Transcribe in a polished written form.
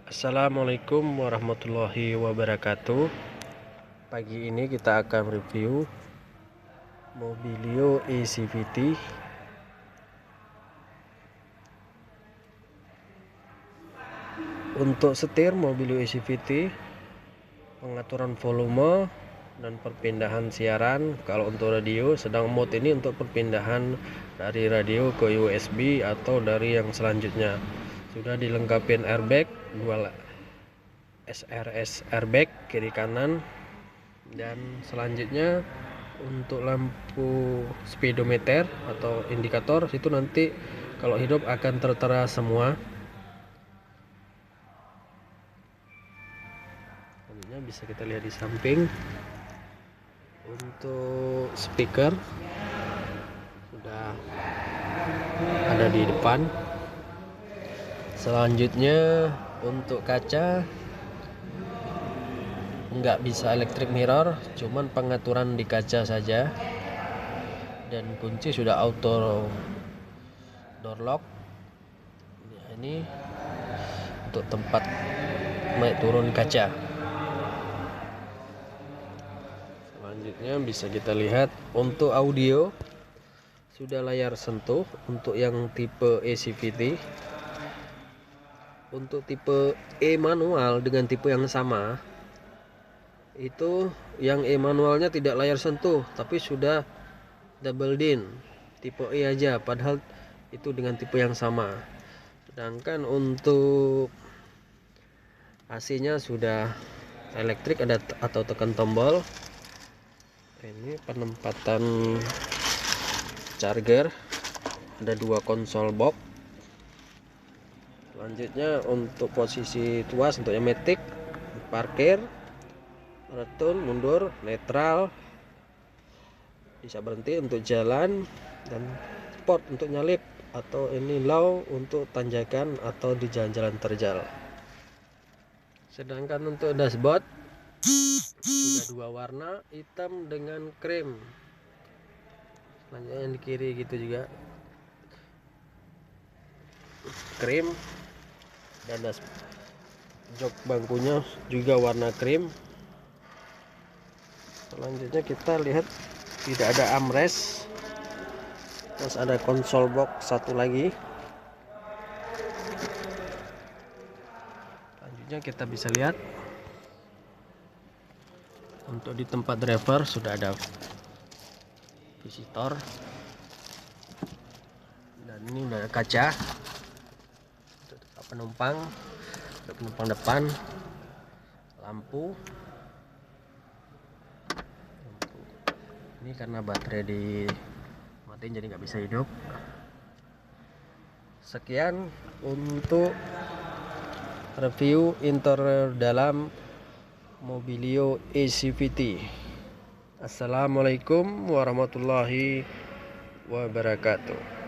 Assalamualaikum warahmatullahi wabarakatuh. Pagi ini kita akan review Mobilio eCVT. Untuk setir Mobilio eCVT, pengaturan volume dan perpindahan siaran. Kalau untuk radio, sedang mode ini untuk perpindahan dari radio ke USB atau dari yang selanjutnya. Sudah dilengkapi airbag, dual SRS airbag kiri kanan, dan selanjutnya untuk lampu speedometer atau indikator itu nanti kalau hidup akan tertera semua. Selanjutnya bisa kita lihat di samping. Untuk speaker sudah ada di depan. Selanjutnya untuk kaca nggak bisa electric mirror, cuman pengaturan di kaca saja, dan kunci sudah auto door lock. Nah, ini untuk tempat naik turun kaca. Selanjutnya bisa kita lihat untuk audio sudah layar sentuh untuk yang tipe eCVT. Untuk tipe E manual dengan tipe yang sama, itu yang E manualnya tidak layar sentuh tapi sudah double din tipe E aja, padahal itu dengan tipe yang sama. Sedangkan untuk AC nya sudah elektrik, ada atau tekan tombol. Ini penempatan charger, ada dua konsol box. Selanjutnya untuk posisi tuas untuk yang matic, parkir, return, mundur, netral, bisa berhenti untuk jalan, dan sport untuk nyalip, atau ini low untuk tanjakan atau di jalan-jalan terjal. Sedangkan untuk dashboard sudah dua warna, hitam dengan krim. Selanjutnya yang di kiri gitu juga krim, dan jok bangkunya juga warna krim. Selanjutnya kita lihat tidak ada armrest, terus ada konsol box satu lagi. Selanjutnya kita bisa lihat untuk di tempat driver sudah ada visitor, dan ini udah ada kaca untuk penumpang depan, lampu. Ini karena baterai dimatiin jadi nggak bisa hidup. Sekian untuk review interior dalam Mobilio eCVT. Assalamualaikum warahmatullahi wabarakatuh.